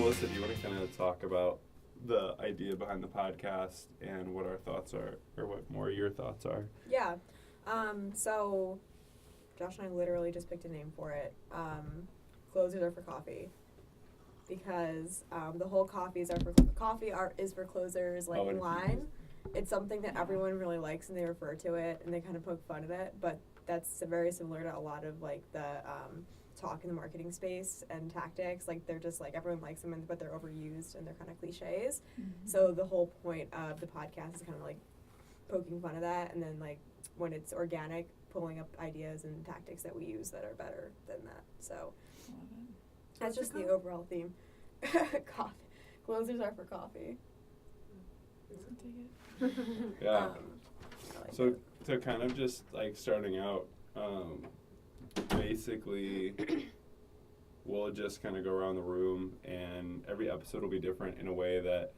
Melissa, do you want to kind of talk about the idea behind the podcast and what our thoughts are, or what more your thoughts are? Yeah. So Josh and I literally just picked a name for it. Closers are for coffee. Because the whole coffee is for closers, like line. It's something that everyone really likes and they refer to it and they kind of poke fun at it, but that's very similar to a lot of like the talk in the marketing space and tactics. Like they're just like everyone likes them, but they're overused and they're kind of cliches. Mm-hmm. So the whole point of the podcast is kind of like poking fun at that, and then like when it's organic, pulling up ideas and tactics that we use that are better than that. So that's just the overall theme. Coffee. Closers are for coffee. Yeah. So to kind of just like starting out, basically we'll just kind of go around the room and every episode will be different in a way that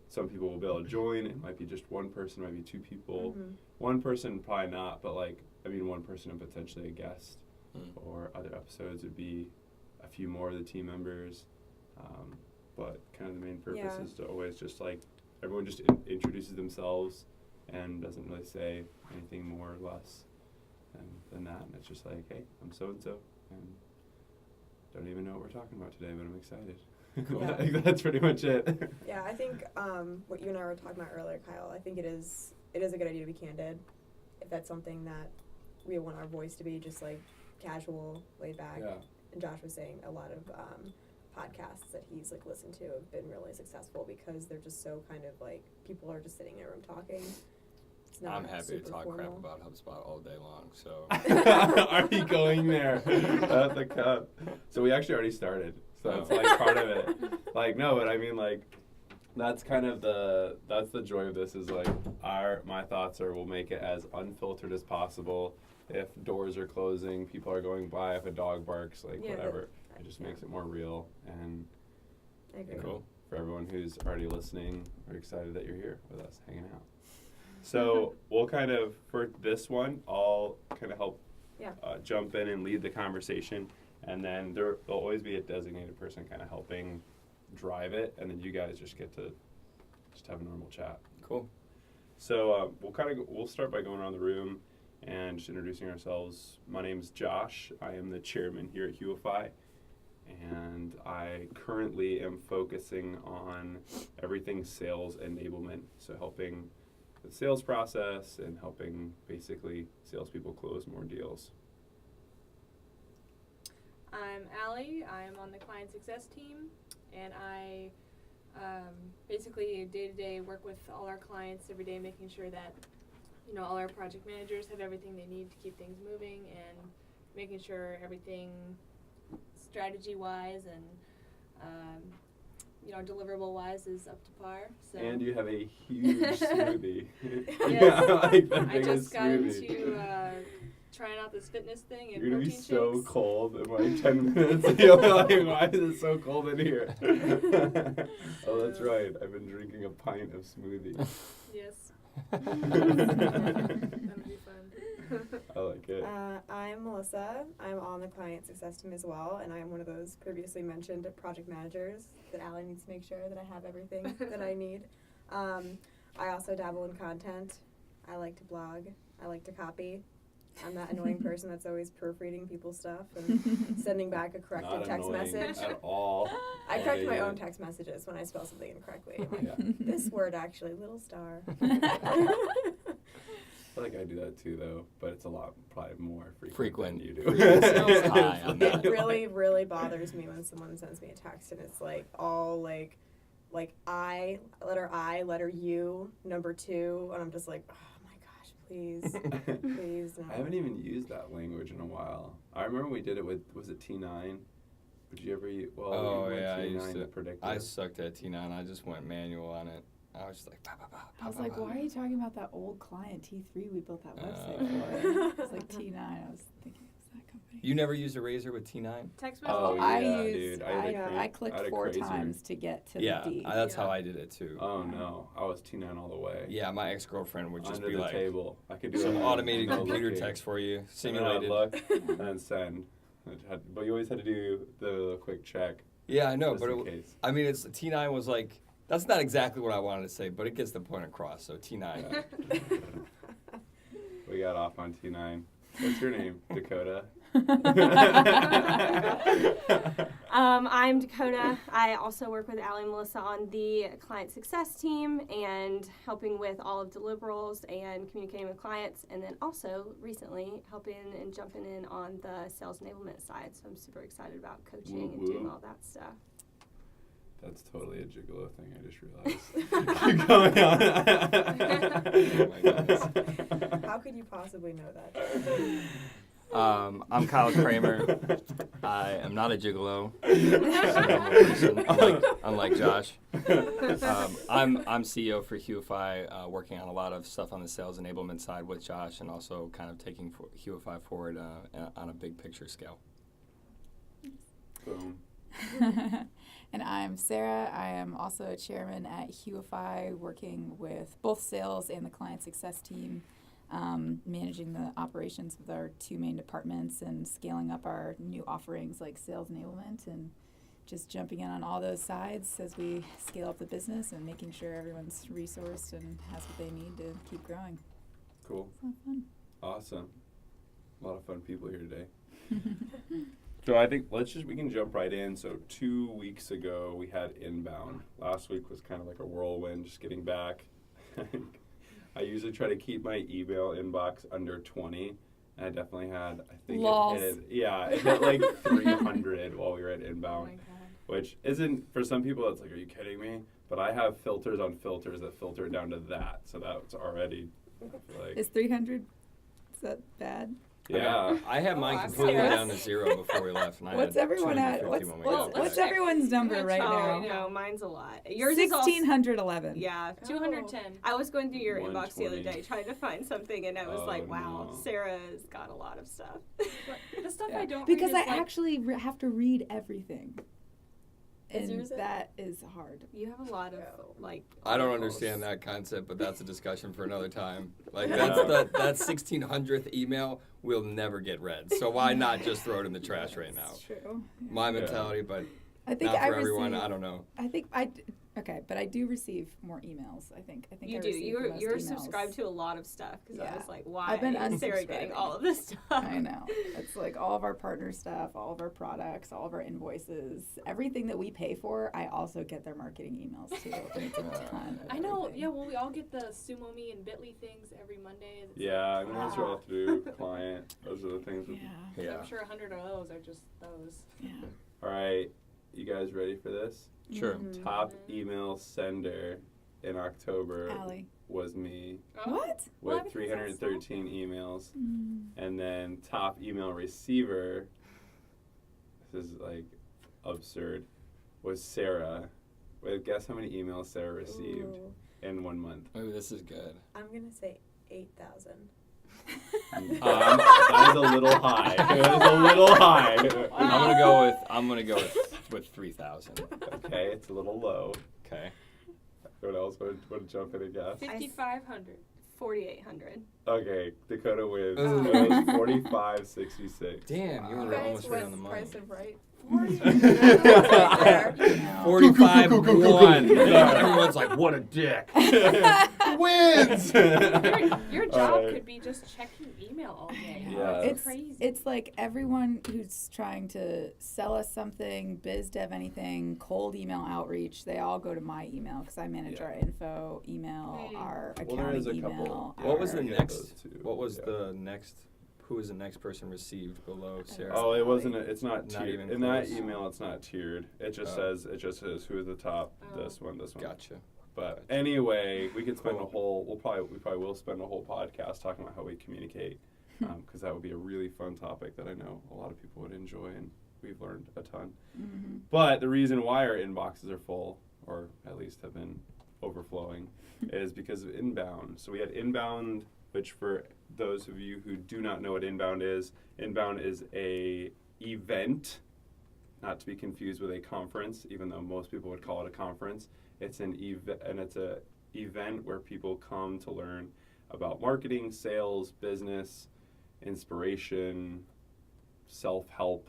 some people will be able to join. It might be just one person, might be two people. Mm-hmm. One person probably not, but like, I mean, one person and potentially a guest. Or other episodes would be a few more of the team members. But kind of the main purpose is to always just like, everyone just introduces themselves and doesn't really say anything more or less than that. And it's just like, hey, I'm so-and-so, and don't even know what we're talking about today, but I'm excited. Cool. That's pretty much it. Yeah, I think what you and I were talking about earlier, Kyle, I think it is a good idea to be candid. If that's something that we want our voice to be, just like casual, laid back. Yeah. And Josh was saying a lot of podcasts that he's like listened to have been really successful because they're just so kind of like people are just sitting in a room talking. It's not I'm happy to talk formal. crap about HubSpot all day long. So are we going there at the cup? So we actually already started. So it's like part of it. Like no, but I mean like that's kind of that's the joy of this is like my thoughts are we'll make it as unfiltered as possible. If doors are closing, people are going by, if a dog barks, like whatever. It just makes it more real, and I agree. Cool. For everyone who's already listening, we're excited that you're here with us, hanging out. So we'll kind of, for this one, I'll kind of help jump in and lead the conversation, and then there'll always be a designated person kind of helping drive it, and then you guys just get to just have a normal chat. Cool. So we'll start by going around the room and just introducing ourselves. My name's Josh. I am the chairman here at Huify. And I currently am focusing on everything sales enablement, so helping the sales process and helping basically salespeople close more deals. I'm Allie. I'm on the client success team, and I basically day-to-day work with all our clients every day, making sure that all our project managers have everything they need to keep things moving and making sure everything strategy-wise and deliverable-wise is up to par. So. And you have a huge smoothie. Yes, like the I just got smoothie. into trying out this fitness thing and You're gonna be protein so shakes. cold in like 10 minutes. You'll be like, why is it so cold in here? Oh, that's right. I've been drinking a pint of smoothie. Yes. That'll be fun. I like it. I'm Melissa. I'm on the client success team as well, and I'm one of those previously mentioned project managers that Allie needs to make sure that I have everything that I need. I also dabble in content. I like to blog. I like to copy. I'm that annoying person that's always proofreading people's stuff and sending back a corrected text message. At all. I correct my own text messages when I spell something incorrectly. I'm like, this word actually, little star. I feel like I do that too, though, but it's a lot, probably more frequent than you do. It really, really bothers me when someone sends me a text and it's like all like I, letter U, number 2, and I'm just like, oh my gosh, please, no. I haven't even used that language in a while. I remember we did it with, was it T9? Would you ever use, I sucked at T9. I just went manual on it. I was just like, I was like, why are you talking about that old client T3 we built that website for? It was like T9. I was thinking, what's that company? You never used a razor with T9? Text message? Oh, yeah, I clicked 4 times to get to the D. That's how I did it too. Oh no, I was T9 all the way. Yeah, my ex-girlfriend would just Under be the like, table. I could do some it automated computer text for you, simulated. Look, and then send. But you always had to do the quick check. Yeah, I know, Just but in case. I mean, it's T9 was like, that's not exactly what I wanted to say, but it gets the point across. So T9. We got off on T9. What's your name? Dakota? I'm Dakota. I also work with Allie and Melissa on the client success team and helping with all of deliverables and communicating with clients, and then also recently helping and jumping in on the sales enablement side. So I'm super excited about coaching and doing all that stuff. That's totally a gigolo thing, I just realized. Keep going on. Oh my goodness. How could you possibly know that? I'm Kyle Kramer. I am not a gigolo. unlike Josh. I'm CEO for Huify, working on a lot of stuff on the sales enablement side with Josh, and also kind of taking Huify forward on a big picture scale. Boom. And I'm Sarah. I am also a chairman at Huify, working with both sales and the client success team, managing the operations with our two main departments and scaling up our new offerings like sales enablement, and just jumping in on all those sides as we scale up the business and making sure everyone's resourced and has what they need to keep growing. Cool. It's a lot of fun. Awesome. A lot of fun people here today. So I think we can jump right in. So 2 weeks ago we had inbound. Last week was kind of like a whirlwind, just getting back. I usually try to keep my email inbox under 20. And I definitely had, it hit like 300 while we were at inbound. Oh my God. Which isn't, for some people it's like, are you kidding me? But I have filters on filters that filter it down to that. So that's already, I feel like. Is 300, is that bad? Yeah. I had mine completely down to 0 before we left. And What's I had everyone at? 250 when we got What's back. everyone's number right Oh, now? no, mine's a lot. Yours is also, 1,611. yeah. 210. I was going through your inbox the other 120. day trying to find something, and I was Oh, like, wow, no. Sarah's got a lot of stuff. But the stuff Yeah. I don't Because read I is like, actually have to read everything. Is And yours it? that is hard. You have a lot of, like, I don't articles. understand that concept, but that's a discussion for another time. Like Yeah. that 1600th email will never get read. So why not just throw it in the trash right now? That's true. Yeah. My mentality, but I think not I for everyone. receive, I don't know. I think okay, but I do receive more emails. I think You I do. receive the most You're emails. subscribed to a lot of stuff because I Yeah. was like, why I've been is Sarah getting unsubscribing. all of this stuff? I know. It's like all of our partner stuff, all of our products, all of our invoices, everything that we pay for. I also get their marketing emails too. And it's a ton of I know, everything. yeah, well, we all get the SumoMe and Bitly things every Monday. It's Yeah, I mean, those are all through client. Those are the things. Yeah. like, Yeah. I'm sure 100 of those are just those. Yeah. All right, you guys ready for this? Sure. Mm-hmm. Top email sender in October Allie. was me Oh. What? Well, with everything's on 313 emails. Mm. And then top email receiver, this is like absurd, was Sarah. Wait, guess how many emails Sarah received Ooh, in 1 month? Oh, this is good. I'm gonna say 8,000. That is a little high. It was a little high. I'm gonna go with 3,000. Okay, it's a little low. Okay. What else would jump in a guess? 5,500. 4,800. Okay, Dakota wins. Oh. It was 45.66. Damn, you You were guys almost right went on the money. Price of Right. 45-1. Everyone's like, what a dick. Wins! Your job Alright. could be just checking email all day. Yeah. It's crazy. It's like everyone who's trying to sell us something, biz dev anything, cold email outreach, they all go to my email because I manage Yeah. our info email, our Well, there is accounting a couple. email. Yeah, What was our- the get next? those too. What was Yeah. the next? Who was the next person received below Sarah? Oh, it wasn't. It's not Not tiered. even In that close. email, it's not tiered. It just Oh. says who is the top. Oh. This one. Gotcha. But anyway, we could spend Cool. a whole. We probably will spend a whole podcast talking about how we communicate, because that would be a really fun topic that I know a lot of people would enjoy, and we've learned a ton. Mm-hmm. But the reason why our inboxes are full, or at least have been overflowing, is because of inbound. So we had inbound, which for those of you who do not know what inbound is a event, not to be confused with a conference, even though most people would call it a conference. It's an event where people come to learn about marketing, sales, business, inspiration, self-help,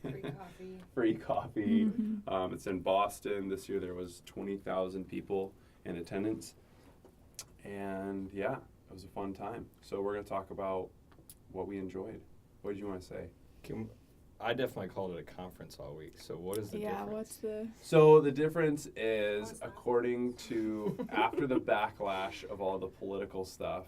Free coffee. Free coffee. Mhm. It's in Boston. This year there was 20,000 people in attendance. And yeah, it was a fun time. So we're going to talk about what we enjoyed. What did you want to say? I definitely called it a conference all week. So what is the Yeah, difference? what's the? So the difference is, What's that? according to after the backlash of all the political stuff,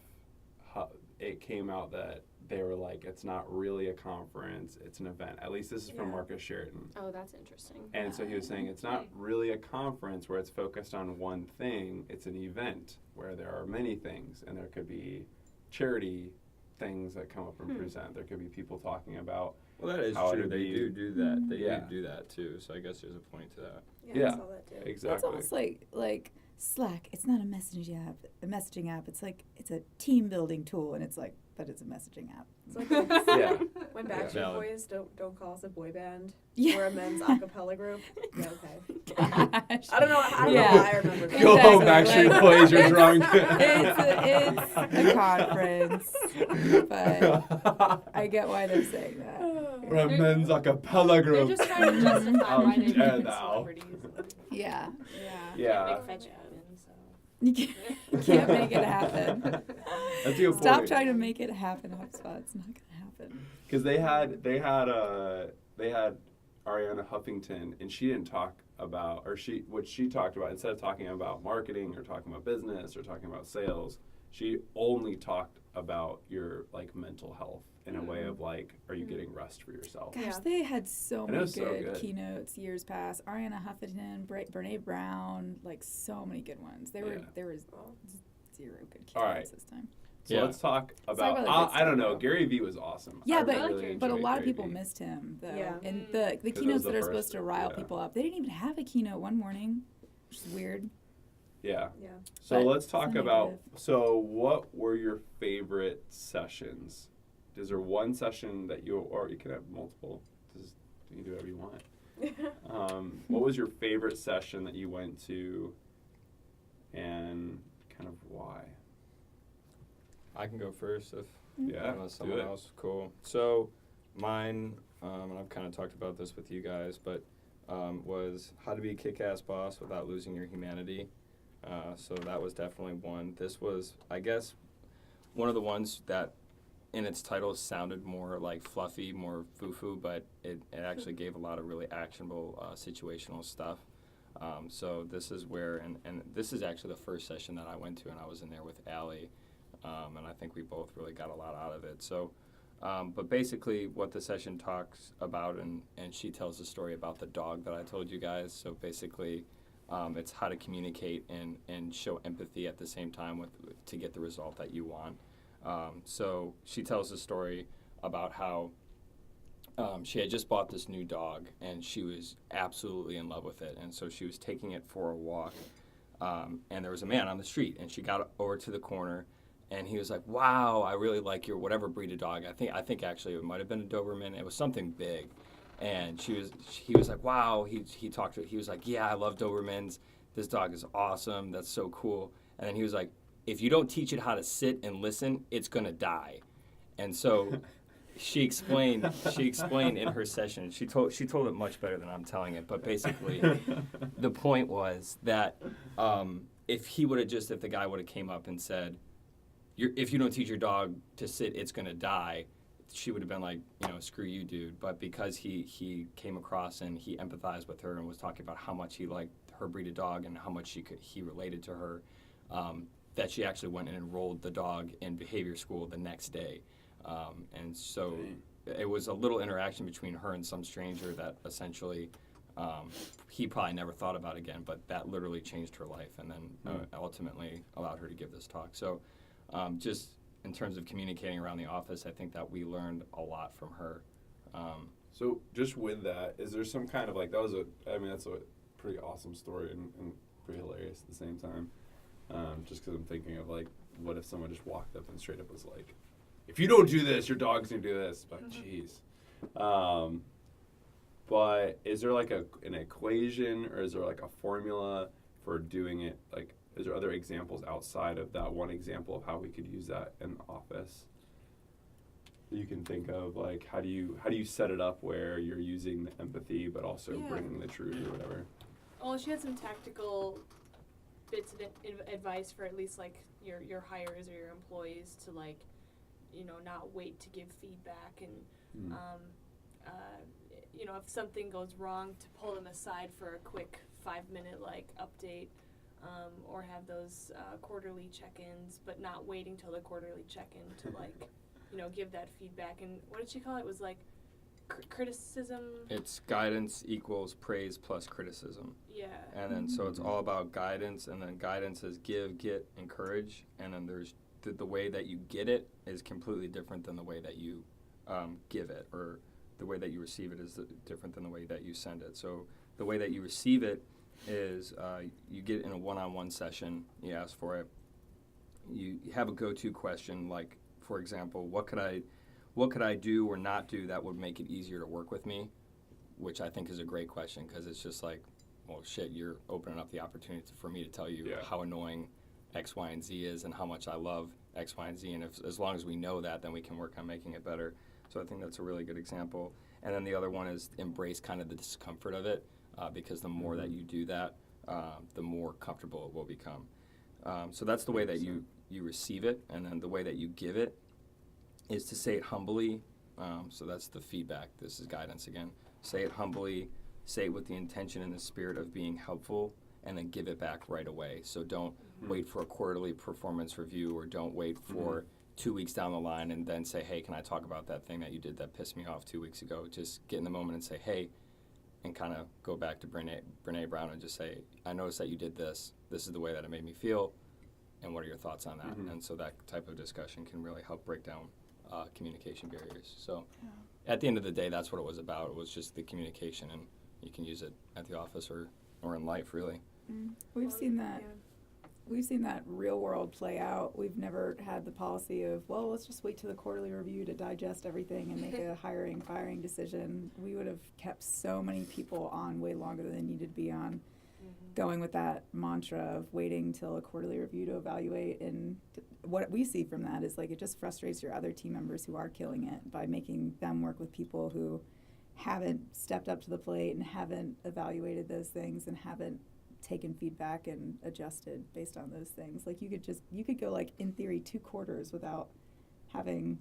it came out that they were like, it's not really a conference, it's an event. At least this is from Yeah. Marcus Sheraton. Oh, that's interesting. And so he was saying it's not really a conference where it's focused on one thing, it's an event where there are many things, and there could be charity things that come up and present. There could be people talking about Well, that is how true. it'd They be- do that. They Yeah. do that too. So I guess there's a point to that. Yeah, I saw that too. It's exactly. almost like Slack. It's not a messaging app. It's like it's a team building tool, and it's like, but it's a messaging app. It's like Yeah. when Yeah. Backstreet Valid. Boys don't call us a boy band. Yeah. We're a men's a cappella group. Yeah, okay. Gosh. I don't know Yeah. why I remember that. Go home, Exactly, Backstreet like- Boys, you're It's- drunk. It's a conference, but I get why they're saying that. We're a men's a cappella They're group. just trying to justify How why they're dare making thou. celebrities. Yeah. Yeah. Can't make fetch happen, so. You can't make it happen. That's a good Stop point. trying to make it happen, HubSpot. It's not gonna happen. Because they had Ariana Huffington, and she didn't talk about, or what she talked about, instead of talking about marketing or talking about business or talking about sales, she only talked about your like mental health in a way of like, are you getting rest for yourself? Gosh, Yeah. they had so And it many was so good good. keynotes years past. Ariana Huffington, Brene Brown, like so many good ones. There Yeah. was zero good keynotes All right. this time. So Yeah. let's talk talk about, about the good I don't stuff. know, Gary Vee was awesome. Yeah, I but really but a enjoyed lot of Gary people Vee. missed him though. Yeah. And the 'Cause it was keynotes the that are first- supposed to rile yeah. people up, they didn't even have a keynote one morning, which is weird. Yeah. Yeah. So But let's it's talk a about, negative. so what were your favorite sessions? Is there one session that or you can have multiple, you can do whatever you want. What was your favorite session that you went to, and kind of why? I can go first if Yeah, unless do someone it. else. Cool. So mine, and I've kind of talked about this with you guys, but was how to be a kick-ass boss without losing your humanity. So that was definitely one. This was, I guess, one of the ones that in its title sounded more like fluffy, more foo-foo, but it actually gave a lot of really actionable situational stuff. So this is where, and this is actually the first session that I went to, and I was in there with Allie, and I think we both really got a lot out of it. So, but basically what the session talks about, and she tells the story about the dog that I told you guys. So basically, it's how to communicate and show empathy at the same time to get the result that you want. So she tells the story about how she had just bought this new dog, and she was absolutely in love with it. And so she was taking it for a walk, and there was a man on the street, and she got over to the corner, and he was like, "Wow, I really like your whatever breed of dog. I think actually it might have been a Doberman. It was something big." And he was like, "Wow." He talked to her. He was like, "Yeah, I love Dobermans. This dog is awesome. That's so cool." And then he was like, "If you don't teach it how to sit and listen, it's gonna die." And so she explained in her session. She told it much better than I'm telling it. But basically, the point was that if the guy would have came up and said, "If you don't teach your dog to sit, it's gonna die," she would have been like, "Screw you, dude." But because he came across and he empathized with her and was talking about how much he liked her breed of dog and how much he related to her, that she actually went and enrolled the dog in behavior school the next day. And so it was a little interaction between her and some stranger that essentially he probably never thought about again, but that literally changed her life and then ultimately allowed her to give this talk. So just in terms of communicating around the office, I think that we learned a lot from her. So just with that, is there some kind of like, that's a pretty awesome story and pretty hilarious at the same time. Just because I'm thinking of like, what if someone just walked up and straight up was like, "If you don't do this, your dog's gonna do this." But jeez. But is there like an equation, or is there like a formula for doing it? Like, is there other examples outside of that one example of how we could use that in the office? you can think of? Like, how do you set it up where you're using the empathy but also Yeah. bringing the truth or whatever? Well, she had some tactical bits of advice for at least like your hires or your employees to like, not wait to give feedback and if something goes wrong, to pull them aside for a quick 5-minute like update, or have those quarterly check-ins, but not waiting till the quarterly check-in to like, give that feedback. And what did she call it? It was like criticism. It's guidance equals praise plus criticism. Yeah. And then so it's all about guidance, and then guidance is give, get, encourage, and then there's the way that you get it is completely different than the way that you give it, or the way that you receive it is different than the way that you send it. So the way that you receive it is you get in a one-on-one session, you ask for it, you have a go-to question, like, for example, what could I do or not do that would make it easier to work with me, which I think is a great question, because it's just like, well, shit, you're opening up the opportunity for me to tell you how annoying X, Y, and Z is and how much I love X, Y, and Z, and as long as we know that, then we can work on making it better. So I think that's a really good example. And then the other one is embrace kind of the discomfort of it, because the more that you do that, the more comfortable it will become. So that's the way that you receive it, and then the way that you give it is to say it humbly. So that's the feedback. This is guidance again. Say it humbly, say it with the intention and the spirit of being helpful, and then give it back right away. So don't wait for a quarterly performance review, or don't wait for 2 weeks down the line and then say, hey, can I talk about that thing that you did that pissed me off 2 weeks ago? Just get in the moment and say, hey, and kind of go back to Brene Brown and just say, I noticed that you did this. This is the way that it made me feel, and what are your thoughts on that? And so that type of discussion can really help break down communication barriers. So at the end of the day, that's what it was about. It was just the communication, and you can use it at the office or in life, really. We've seen that. We've seen that real world play out. We've never had the policy of, well, let's just wait till the quarterly review to digest everything and make a hiring, firing decision. We would have kept so many people on way longer than they needed to be on, going with that mantra of waiting till a quarterly review to evaluate. And what we see from that is like it just frustrates your other team members who are killing it by making them work with people who haven't stepped up to the plate and haven't evaluated those things and haven't taken feedback and adjusted based on those things. Like you could go like in theory 2 quarters without having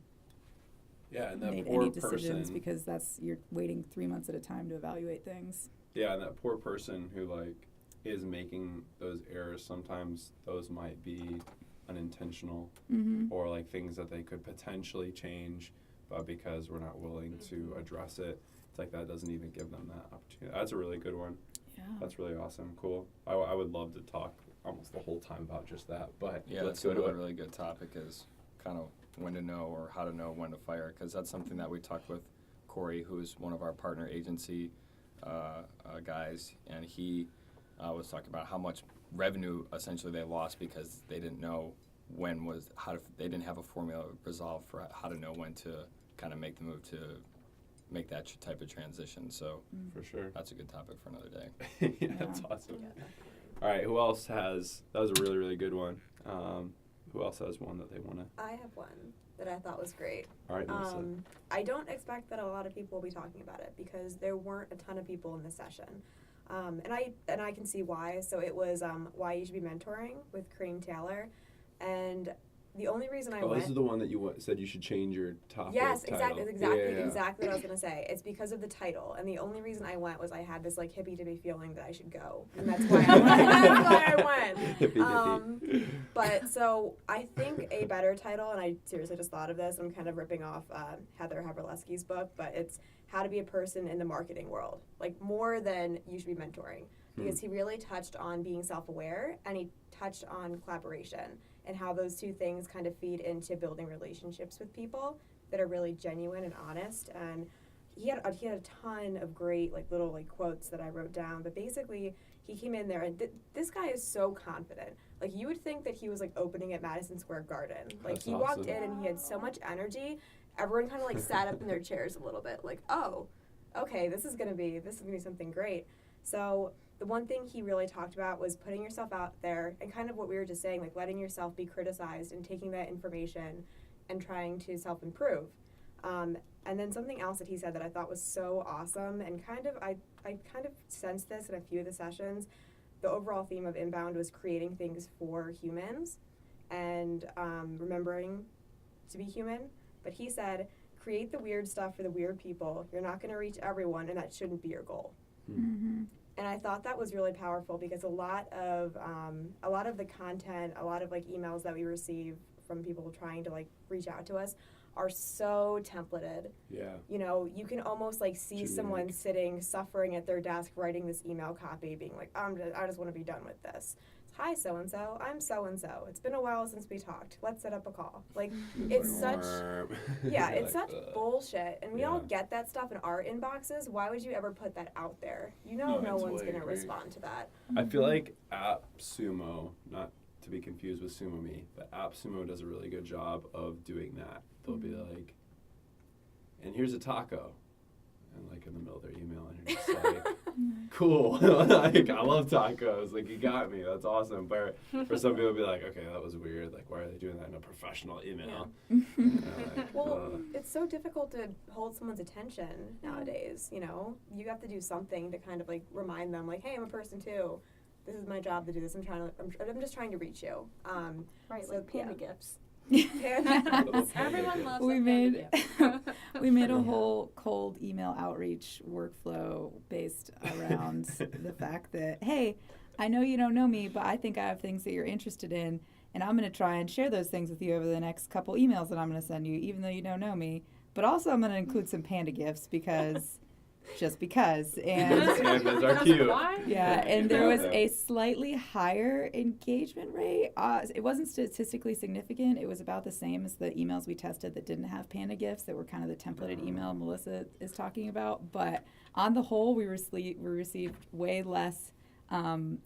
and that made poor any decisions person, because you're waiting 3 months at a time to evaluate things. Yeah, and that poor person who like is making those errors, sometimes those might be unintentional or like things that they could potentially change, but because we're not willing to address it, it's like that doesn't even give them that opportunity. That's a really good one. Yeah. That's really awesome. Cool. I would love to talk almost the whole time about just that, but Yeah, let's that's go to another it. really good topic, is kind of when to know or how to know when to fire, because that's something that we talked with Corey, who's one of our partner agency guys, and he was talking about how much revenue essentially they lost because they didn't know they didn't have a formula resolved for how to know when to kind of make the move to make that type of transition. So For sure. that's a good topic for another day. Yeah, that's awesome. Yeah, definitely. All right, who else has, that was a really, really good one. Who else has one that they want to? I have one that I thought was great. All right, Melissa. I don't expect that a lot of people will be talking about it because there weren't a ton of people in this session. And I can see why. So it was Why You Should Be Mentoring with Kareem Taylor. And the only reason I went... This is the one that you said you should change your topic. Yes, title. exactly what I was going to say. It's because of the title. And the only reason I went was I had this like hippy-dippy feeling that I should go. And that's why I went. That's why I went. Hippy-dippy. But so I think a better title, and I seriously just thought of this, I'm kind of ripping off Heather Haberleski's book, but it's How to Be a Person in the Marketing World. Like more than You Should Be Mentoring. Because he really touched on being self-aware, and he touched on collaboration and how those two things kind of feed into building relationships with people that are really genuine and honest. And he had a ton of great like little like quotes that I wrote down. But basically, he came in there, and this guy is so confident. Like you would think that he was like opening at Madison Square Garden. Like That's he walked awesome. in and he had so much energy. Everyone kind of like sat up in their chairs a little bit, like, oh, okay, this is gonna be something great. So the one thing he really talked about was putting yourself out there and kind of what we were just saying, like letting yourself be criticized and taking that information and trying to self-improve. And then something else that he said that I thought was so awesome, and I kind of sensed this in a few of the sessions. The overall theme of Inbound was creating things for humans and remembering to be human. But he said, create the weird stuff for the weird people. You're not going to reach everyone, and that shouldn't be your goal. Mm-hmm. And I thought that was really powerful because a lot of the content, a lot of like emails that we receive from people trying to like reach out to us are so templated. Yeah. You know, you can almost like see Generic. someone sitting, suffering at their desk, writing this email copy, being like, I just want to be done with this. Hi, so-and-so. I'm so-and-so. It's been a while since we talked. Let's set up a call. Like, it's such, yeah, it's such bullshit. And we all get that stuff in our inboxes. Why would you ever put that out there? You know, no one's totally going to agree. respond to that. I feel like AppSumo, not to be confused with SumoMe, but AppSumo does a really good job of doing that. They'll be like, and here's a taco. And like in the middle of their email, and you're just like, cool. Like, I love tacos. Like, you got me. That's awesome. But for some people, it'll be like, okay, that was weird. Like, why are they doing that in a professional email? Well, it's so difficult to hold someone's attention nowadays, you know? You have to do something to kind of like remind them, like, hey, I'm a person too. This is my job to do this. I'm just trying to reach you. Right, so, like panda gifts. Everyone loves we a made panda gift. we made a whole cold email outreach workflow based around the fact that, hey, I know you don't know me, but I think I have things that you're interested in, and I'm going to try and share those things with you over the next couple emails that I'm going to send you, even though you don't know me. But also I'm going to include some panda gifts because just because. And Pandas are cute. Why? yeah, and there was a slightly higher engagement rate. It wasn't statistically significant. It was about the same as the emails we tested that didn't have panda gifts, that were kind of the templated email Melissa is talking about. But on the whole, we received way less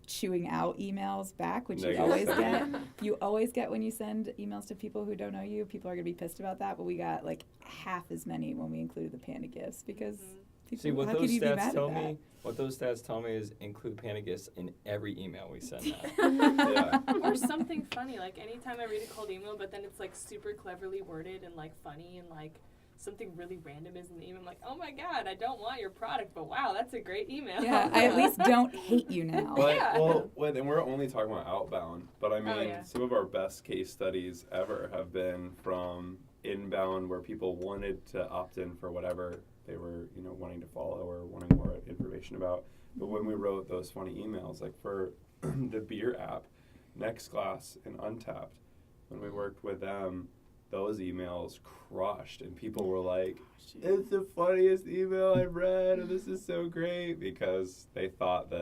chewing out emails back, which you always get. You always get when you send emails to people who don't know you. People are going to be pissed about that, but we got like half as many when we included the panda gifts because... People, See, what how those could you be stats mad tell at that? me, what those stats tell me is include panda gifts in every email we send out. Yeah. Or something funny, like anytime I read a cold email, but then it's like super cleverly worded and like funny and like something really random is in the email. I'm like, oh my god, I don't want your product, but wow, that's a great email. Yeah, I at least don't hate you now. But, Yeah. well, and we're only talking about outbound, but I mean, yeah. some of our best case studies ever have been from inbound, where people wanted to opt in for whatever they were, you know, wanting to follow or wanting more information about. But when we wrote those funny emails, like for the beer app, Next Glass and Untapped, when we worked with them, those emails crushed, and people were like, it's the funniest email I've read, and this is so great, because they felt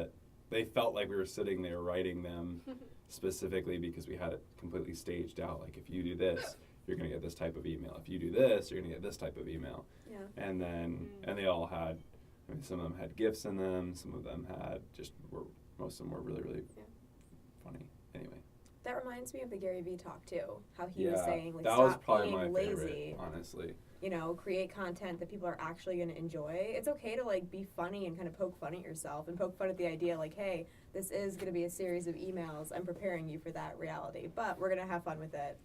like we were sitting there writing them specifically because we had it completely staged out. Like, if you do this, you're going to get this type of email. If you do this, you're going to get this type of email. Yeah. And then, and they all had, I mean, some of them had gifts in them, some of them had most of them were really, really funny. Anyway. That reminds me of the Gary Vee talk too. How he was saying, like, that was stop probably being my lazy. favorite, honestly. You know, create content that people are actually going to enjoy. It's okay to like be funny and kind of poke fun at yourself and poke fun at the idea, like, hey, this is going to be a series of emails. I'm preparing you for that reality, but we're going to have fun with it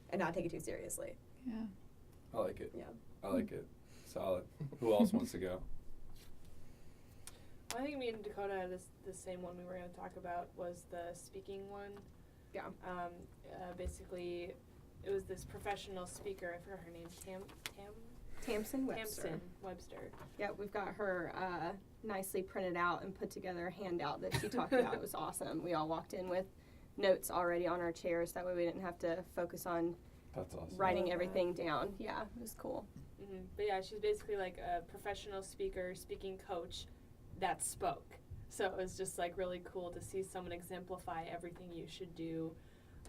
and not take it too seriously. Yeah. I like it. Yeah. I like it. Solid. Who else wants to go? I think me and Dakota had the same one we were going to talk about was the speaking one. Yeah. Basically, it was this professional speaker. I forgot her name. Tamsin Webster. Tamsin Webster. Yeah, we've got her nicely printed out and put together handout that she talked about. It was awesome. We all walked in with notes already on our chairs. That way we didn't have to focus on That's awesome. writing everything down. Yeah, it was cool. Mm-hmm. But yeah, she's basically like a professional speaker, speaking coach that spoke. So it was just like really cool to see someone exemplify everything you should do.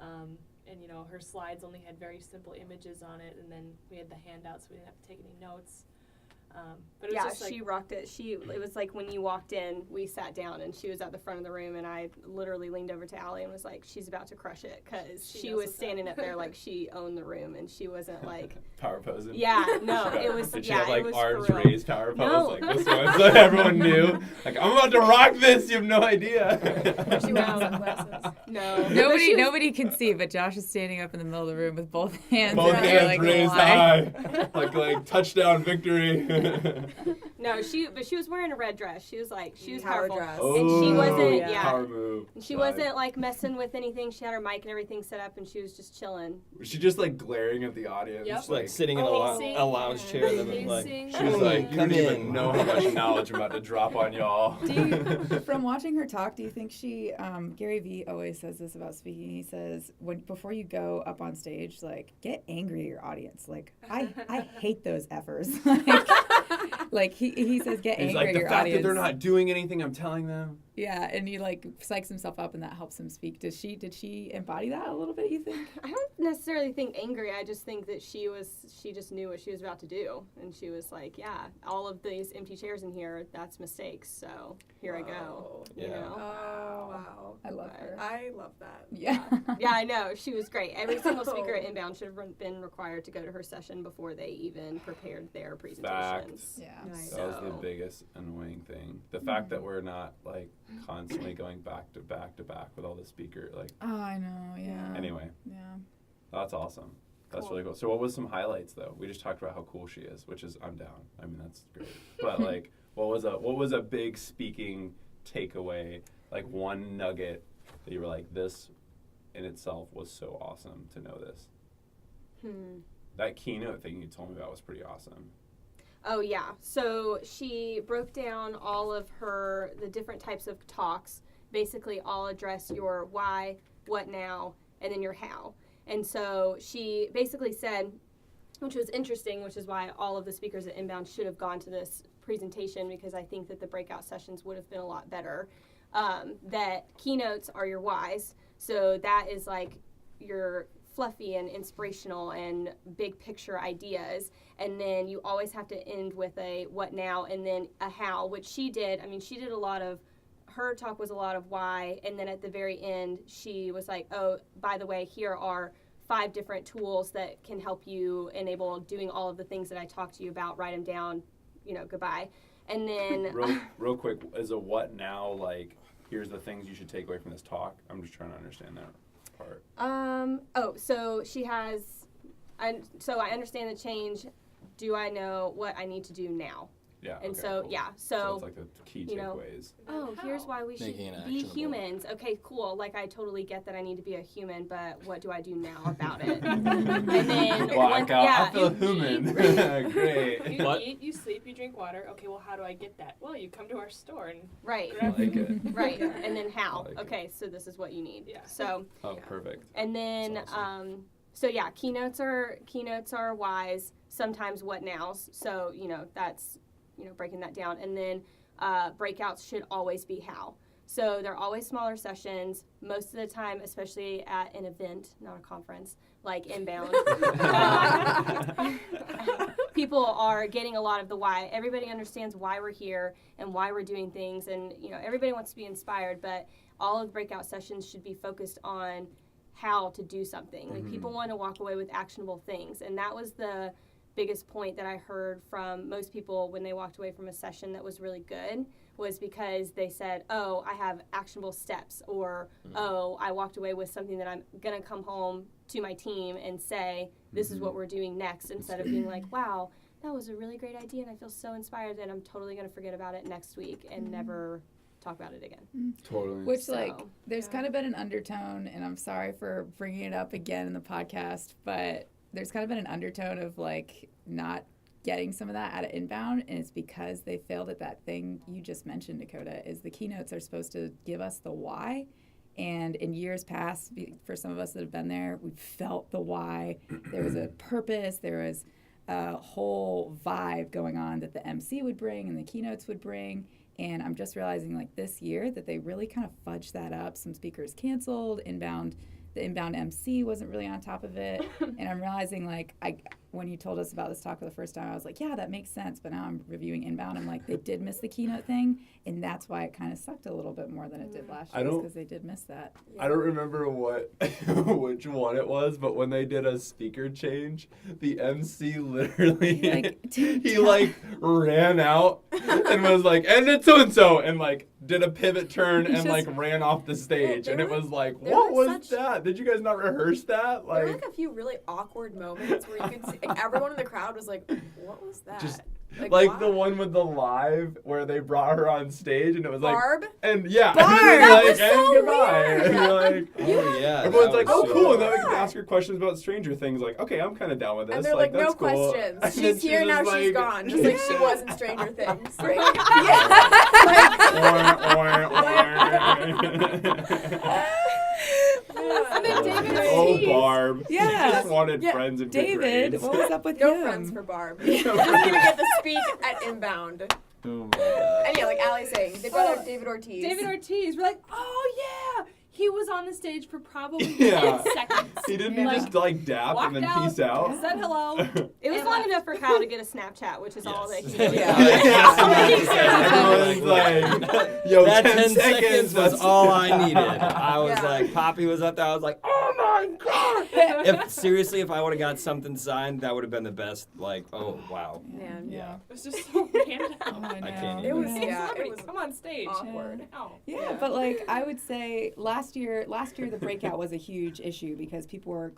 And you know, her slides only had very simple images on it, and then we had the handouts, so we didn't have to take any notes. But it was just she rocked it. It was like when you walked in, we sat down, and she was at the front of the room, and I literally leaned over to Allie and was like, she's about to crush it, because she was standing up there like she owned the room, and she wasn't like... Power posing? Yeah, no, it was... Did she yeah, have like it was arms for real. raised power pose No. like this one, so everyone knew? Like, I'm about to rock this, you have no idea. She wears sunglasses. No. Nobody can see, but Josh is standing up in the middle of the room with both hands. Both in the air, hands like, raised why? high, like touchdown victory. No, she was wearing a red dress. She was Power powerful. dress. And she wasn't, yeah. yeah. Power move. And she Vibe. wasn't like messing with anything. She had her mic and everything set up, and she was just chilling. Was she just like glaring at the audience? Yep. Just like sitting in Amazing. a lounge chair and then like Amazing. She was like, you come don't even in. know how much knowledge I'm about to drop on y'all. From watching her talk, do you think she, Gary Vee always says this about speaking. He says, before you go up on stage, like, get angry at your audience. Like, I hate those effers. Like he says, get He's angry like, at the your fact audience. that they're not doing anything I'm telling them. Yeah, and he like psychs himself up, and that helps him speak. Did she embody that a little bit, you think? I don't necessarily think angry. I just think that she just knew what she was about to do, and she was like, yeah, all of these empty chairs in here, that's mistakes. So here I go. Yeah. You know? Oh, wow. I love her. I love that. Yeah. Yeah, I know. She was great. Every single speaker at Inbound should have been required to go to her session before they even prepared their presentations. Yeah. Nice. That was the So- biggest annoying thing. The fact that we're not like constantly going back to back to back with all the speaker. Like, Oh, I know. Yeah. anyway, Yeah. that's awesome. That's Cool. really cool. So what was some highlights though? We just talked about how cool she is, which is I'm down. I mean, that's great. But like, what was a big speaking takeaway? Like one nugget that you were like, this in itself was so awesome to know this. That keynote thing you told me about was pretty awesome. Oh yeah. So she broke down all of the different types of talks, basically all address your why, what now, and then your how. And so she basically said, which was interesting, which is why all of the speakers at Inbound should have gone to this presentation, because I think that the breakout sessions would have been a lot better, that keynotes are your whys. So that is like your fluffy and inspirational and big picture ideas, and then you always have to end with a what now and then a how, which she did. I mean, she did her talk was a lot of why, and then at the very end she was like, oh, by the way, here are 5 different tools that can help you enable doing all of the things that I talked to you about. Write them down, goodbye. And then real quick, is a what now, like, here's the things you should take away from this talk? I'm just trying to understand that part. So she has, so I understand the change. Do I know what I need to do now? Yeah. And okay, so, cool. yeah, So it's like the key you know, takeaways. oh, here's why we should Making it be actionable. humans. Okay, cool. Like, I totally get that I need to be a human, but what do I do now about it? And then, I feel human. Great. You What? eat, you sleep, you drink water. Okay, well, how do I get that? Well, you come to our store and right, I like it. right. And then how? I like it. Okay, so this is what you need. Yeah. So, Oh, Yeah. perfect. and then, That's awesome. so yeah, keynotes are whys, sometimes what nows. So, that's, breaking that down. And then breakouts should always be how. So they're always smaller sessions. Most of the time, especially at an event, not a conference, like Inbound, people are getting a lot of the why. Everybody understands why we're here and why we're doing things. And, everybody wants to be inspired, but all of the breakout sessions should be focused on how to do something. Like, people want to walk away with actionable things. And that was the biggest point that I heard from most people when they walked away from a session that was really good, was because they said, oh, I have actionable steps, or oh, I walked away with something that I'm going to come home to my team and say, this is what we're doing next, instead of being like, wow, that was a really great idea and I feel so inspired and I'm totally going to forget about it next week and never talk about it again. Totally. Which, So, like, there's yeah. kind of been an undertone, and I'm sorry for bringing it up again in the podcast, but there's kind of been an undertone of, like, not getting some of that out of Inbound, and it's because they failed at that thing you just mentioned, Dakota, is the keynotes are supposed to give us the why. And in years past, for some of us that have been there, we felt the why. There was a purpose. There was a whole vibe going on that the MC would bring and the keynotes would bring. And I'm just realizing, like, this year that they really kind of fudged that up. Some speakers canceled. The Inbound MC wasn't really on top of it. And I'm realizing, like, when you told us about this talk for the first time, I was like, yeah, that makes sense. But now I'm reviewing Inbound. I'm like, they did miss the keynote thing. And that's why it kind of sucked a little bit more than it did last year, because they did miss that. I don't remember which one it was, but when they did a speaker change, the MC literally he ran out and was like, and it's so and like did a pivot turn and like ran off the stage, and it was like, what was that? Did you guys not rehearse that? There were like a few really awkward moments where you could see everyone in the crowd was like, what was that? Just like the one with the live where they brought her on stage and it was like Barb? And yeah, Barb! and That like, was so and goodbye. weird. And you're like, Oh yeah. everyone's that like, was oh so cool, and cool. then we can ask her questions about Stranger Things. Like, okay, I'm kind of down with this. And they're like, that's no cool. questions. And then She's here now, just she's like- gone. Just like she was in Stranger Things. Like, And then David Oh, Ortiz. Barb. Yeah. He just wanted Yeah, friends in good David, grades. what was up with no him? friends for Barb. She's gonna get the speak at Inbound. Oh my god. And yeah, like Allie's saying, they brought out David Ortiz. David Ortiz. We're like, oh yeah. He was on the stage for probably Yeah. 10 seconds. He didn't Yeah. just like dap Walked and then out, peace out. said hello. It was And long left. enough for Kyle to get a Snapchat, which is all that he Yes. did. Everyone's like, yo, that 10 seconds was that's- all I needed. I was Yeah. like, Poppy was up there. I was like, oh my god! If I would have got something signed, that would have been the best. Like, oh wow. Man. Yeah. It was just so random. Oh, I know. I can't It was, even. yeah, Somebody it was come on stage. awkward. Ow. Yeah, but like I would say last year the breakout was a huge issue because people were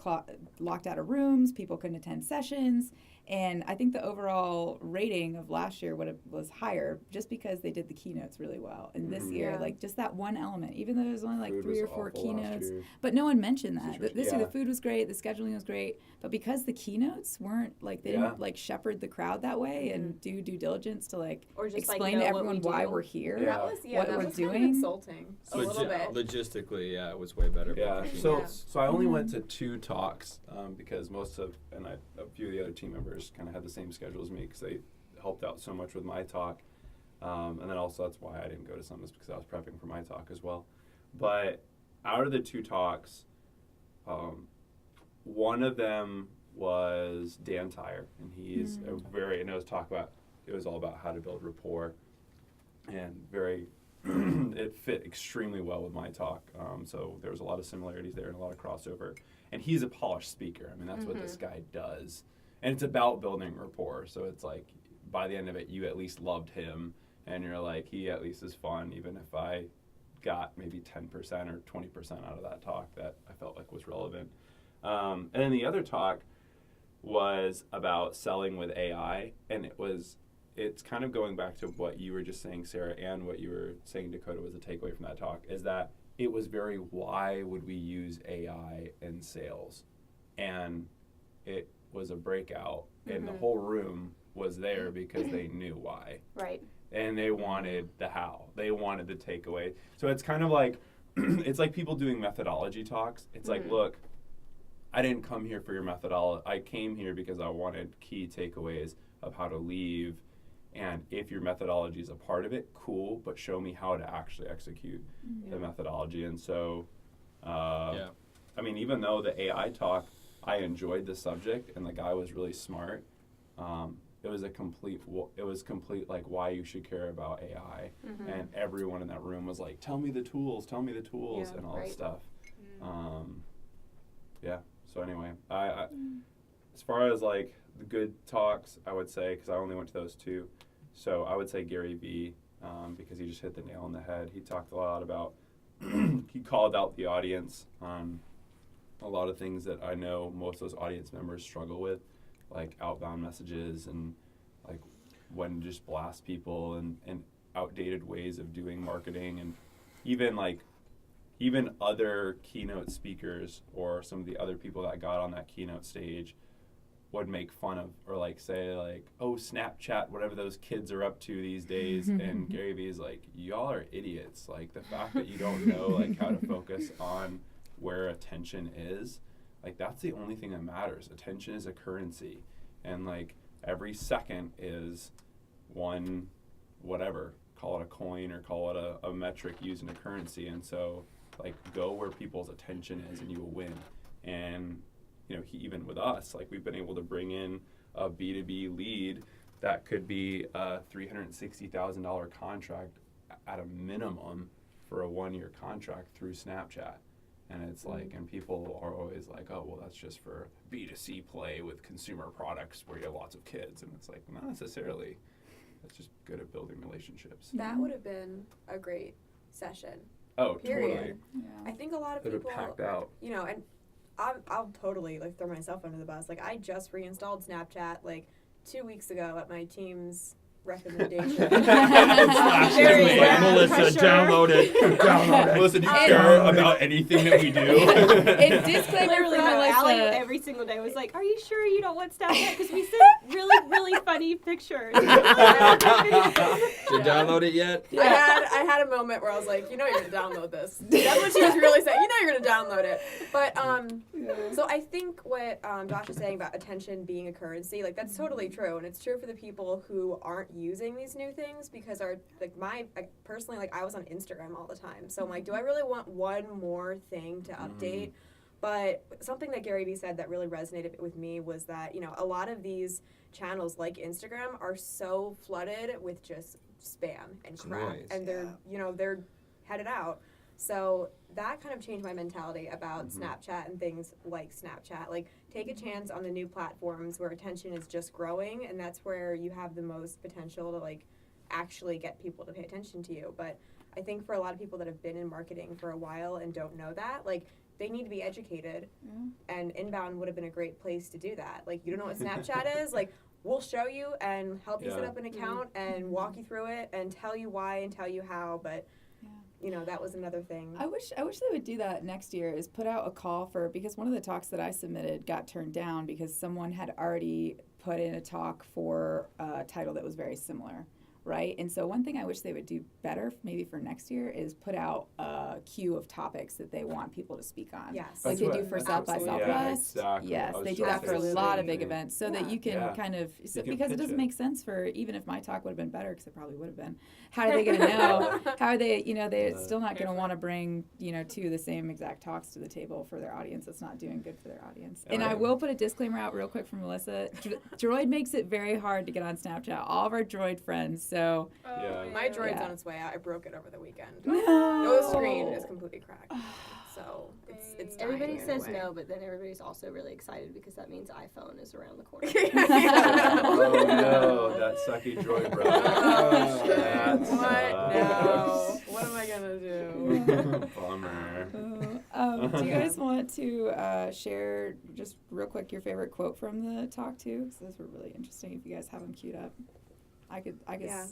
locked out of rooms, people couldn't attend sessions, and I think the overall rating of last year was higher just because they did the keynotes really well. And this year, Yeah. like just that one element, even though there was only like Food 3 or was 4 awful last keynotes, year. but no one mentioned that. This This year, year the food was great, the scheduling was great, but because the keynotes weren't like they Yeah. didn't like shepherd the crowd that way and do due diligence to like Or just explain like to know what everyone we why do. we're here. Yeah. That was, what that we're was kind of doing. insulting. A little bit. Logistically, yeah, it was way better. Yeah. but- So Yeah. so I only went to 2 talks because a few of the other team members kind of had the same schedule as me because they helped out so much with my talk, and then also that's why I didn't go to some is because I was prepping for my talk as well. But out of the 2 talks, one of them was Dan Tyre, and he's a very, and it was all about how to build rapport, and very, it fit extremely well with my talk. So there was a lot of similarities there and a lot of crossover. And he's a polished speaker. I mean, that's what this guy does. And it's about building rapport. So it's like, by the end of it, you at least loved him, and you're like, he at least is fun, even if I got maybe 10% or 20% out of that talk that I felt like was relevant. And then the other talk was about selling with AI, and it's kind of going back to what you were just saying, Sarah, and what you were saying, Dakota, was a takeaway from that talk, is that it was very, why would we use AI in sales? And it was a breakout, and the whole room was there because they knew why. Right. And they wanted the how. They wanted the takeaway. So it's kind of like, it's like people doing methodology talks. It's like, look, I didn't come here for your methodology. I came here because I wanted key takeaways of how to leave. And if your methodology is a part of it, cool, but show me how to actually execute the methodology. And so, I mean, even though the AI talk, I enjoyed the subject and the guy was really smart, it was complete like why you should care about AI. And everyone in that room was like, tell me the tools, Yeah, and all right. that stuff. So anyway, I as far as like the good talks, I would say, because I only went to those 2, so I would say Gary Vee, because he just hit the nail on the head. He talked a lot about, he called out the audience on a lot of things that I know most of those audience members struggle with, like outbound messages and like when to just blast people and outdated ways of doing marketing, and even other keynote speakers or some of the other people that got on that keynote stage would make fun of or like say like, oh, Snapchat, whatever those kids are up to these days. And Gary Vee is like, y'all are idiots. Like the fact that you don't know like how to focus on where attention is, like that's the only thing that matters. Attention is a currency, and like every second is one, whatever, call it a coin or call it a metric using a currency. And so like go where people's attention is and you will win. And even with us, like we've been able to bring in a B2B lead that could be a $360,000 contract at a minimum for a 1-year contract through Snapchat. And it's like, and people are always like, oh, well, that's just for B2C play with consumer products where you have lots of kids. And it's like, not necessarily. That's just good at building relationships. That would have been a great session. Oh, Period. totally. I think a lot of They'd have people, packed out. and I'll totally like throw myself under the bus. Like I just reinstalled Snapchat like 2 weeks ago at my team's recommendation. Very Melissa, pressure. download it. Download it. Melissa, do you care about anything that we do? And disclaimer Literally, for no, Allie Melissa. every single day was like, "Are you sure you don't want Snapchat? Because we sent really, really funny pictures." Did you download it yet? I had a moment where I was like, you're gonna download this. That's what she was really saying. You're gonna download it. But so I think what Josh is saying about attention being a currency, like that's totally true, and it's true for the people who aren't using these new things because personally, I was on Instagram all the time. So I'm like, do I really want one more thing to update? But something that Gary Vee said that really resonated with me was that, a lot of these channels like Instagram are so flooded with just spam and crap. Noise. And they're headed out. So that kind of changed my mentality about Snapchat and things like Snapchat. Like, take a chance on the new platforms where attention is just growing, and that's where you have the most potential to, like, actually get people to pay attention to you. But I think for a lot of people that have been in marketing for a while and don't know that, like, they need to be educated, and Inbound would have been a great place to do that. Like, you don't know what Snapchat is? Like, we'll show you and help you set up an account and walk you through it and tell you why and tell you how, but that was another thing. I wish they would do that next year, is put out a call because one of the talks that I submitted got turned down because someone had already put in a talk for a title that was very similar, right? And so one thing I wish they would do better maybe for next year is put out a queue of topics that they want people to speak on. Yes. Like they do for South by Absolutely. Southwest. Yeah, exactly. Yes, I was they do trying that to for say a the lot same of big thing. events so that you can kind of, You can because it pitch doesn't it. make sense for, even if my talk would have been better, because it probably would have been, how are they going to know? How are they, they're still not going to want to bring, two of the same exact talks to the table for their audience. That's not doing good for their audience. And I will put a disclaimer out real quick from Melissa. Droid makes it very hard to get on Snapchat. All of our Droid friends, so. My droid's Yeah. on its way out. I broke it over the weekend. No. The screen is completely cracked. So it's dying Everybody says anyway. no, but then everybody's also really excited because that means iPhone is around the corner. Oh no, that sucky droid brother. Oh, shit. That What sucks. now? What am I gonna do? Bummer. Do you guys want to share just real quick your favorite quote from the talk too? Because those were really interesting. If you guys have them queued up, I guess. Yeah.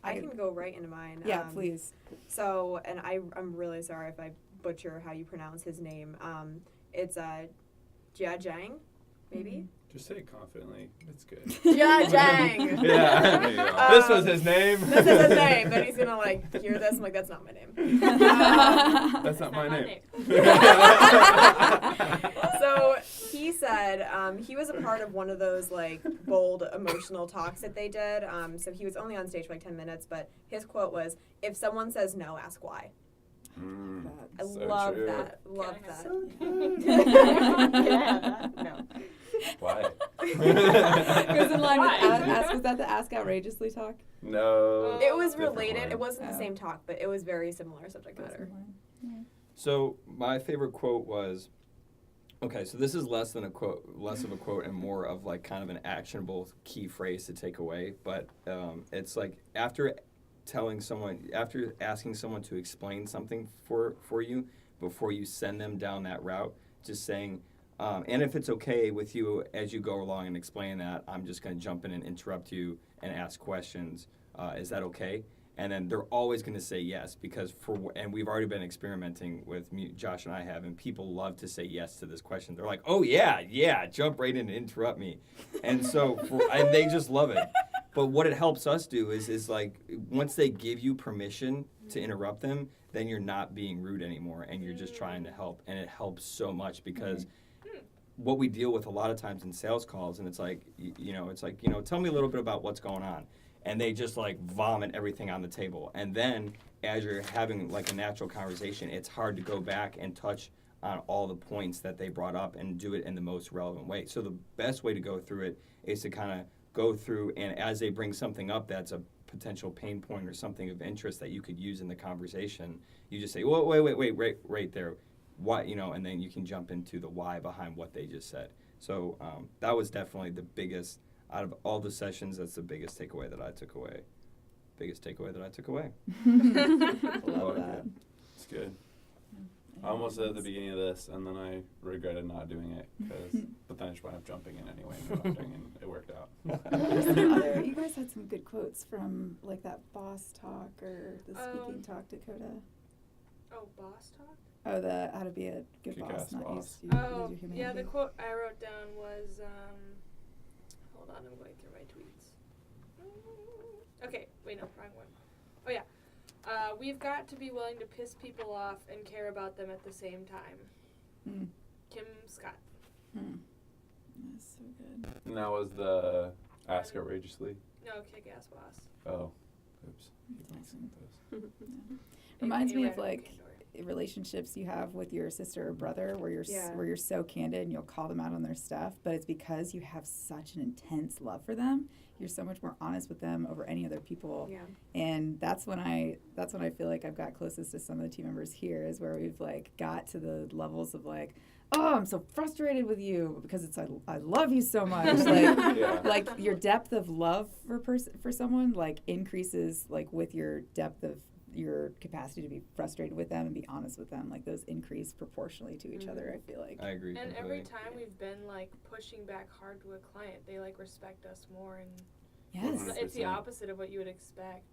I can go right into mine. Yeah, please. So, and I'm really sorry if I butcher how you pronounce his name. It's Jia Jiang, maybe? Just say it confidently. It's good. Jia Jiang! Yeah. There you go. This was his name. This is his name. Then he's gonna hear this. I'm like, that's not my name. That's not my name. So he said he was a part of one of those bold emotional talks that they did. So he was only on stage for 10 minutes, but his quote was, "If someone says no, ask why." I So love true. that. Love I have that. Can I have that? No. Why? Goes in line with Why? was that the Ask Outrageously talk? No. It was Different related. one. It wasn't the Oh. same talk, but it was very similar subject matter. So my favorite quote was, okay, so this is less of a quote and more of kind of an actionable key phrase to take away. But it's after asking someone to explain something for you before you send them down that route, just saying, and if it's okay with you as you go along and explain that, I'm just going to jump in and interrupt you and ask questions. Is that okay? And then they're always going to say yes because and we've already been experimenting with Josh and I have, and people love to say yes to this question. They're like, oh yeah, jump right in and interrupt me, and so and they just love it. But what it helps us do is once they give you permission to interrupt them, then you're not being rude anymore, and you're just trying to help, and it helps so much because. What we deal with a lot of times in sales calls, and it's tell me a little bit about what's going on. And they just vomit everything on the table. And then as you're having a natural conversation, it's hard to go back and touch on all the points that they brought up and do it in the most relevant way. So the best way to go through it is to kind of go through, and as they bring something up that's a potential pain point or something of interest that you could use in the conversation, you just say, whoa, wait, right there. Why, and then you can jump into the why behind what they just said. So that was definitely the biggest, out of all the sessions, that's the biggest takeaway that I took away. Love that. It's good. I almost said at the beginning of this, and then I regretted not doing it, but then I just wound up jumping in anyway and not doing it, and it worked out. You guys had some good quotes from like that boss talk or the speaking talk, Dakota. Oh, boss talk? Oh, the how to be a good Kickass boss, not boss. use your humanity. Yeah, the quote I wrote down was, hold on, I'm going through my tweets. Okay, wait, no, wrong one. Oh, yeah. We've got to be willing to piss people off and care about them at the same time. Kim Scott. That's so good. And that was the Ask Outrageously. No, Kickass boss. Oh, oops. Reminds me You of read it, like Pandora. relationships you have with your sister or brother where you're Yeah. where you're so candid and you'll call them out on their stuff, but it's because you have such an intense love for them. You're so much more honest with them over any other people. Yeah. And that's when I feel like I've got closest to some of the team members here, is where we've like got to the levels of like, oh, I'm so frustrated with you because it's I love you so much. Like Yeah. like your depth of love for someone like increases like with your depth of your capacity to be frustrated with them and be honest with them. Like those increase proportionally to each other, I feel like. I agree. And completely. every time we've been like pushing back hard to a client, they like respect us more, and Yes. it's the 100%. opposite of what you would expect.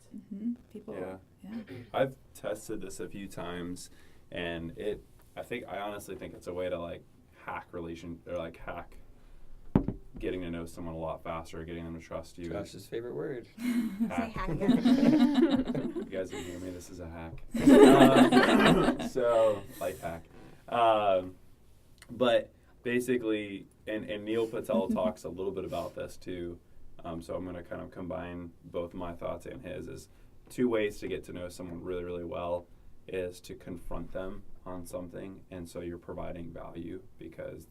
People. Yeah. Yeah. I've tested this a few times, and I honestly think it's a way to like hack getting to know someone a lot faster, getting them to trust you. Josh's favorite word. Say hack again. You guys can hear me. This is a hack. So life hack. But basically, and Neil Patel talks a little bit about this too. So I'm going to kind of combine both my thoughts and his. Is 2 ways to get to know someone really, really well is to confront them on something, and so you're providing value, because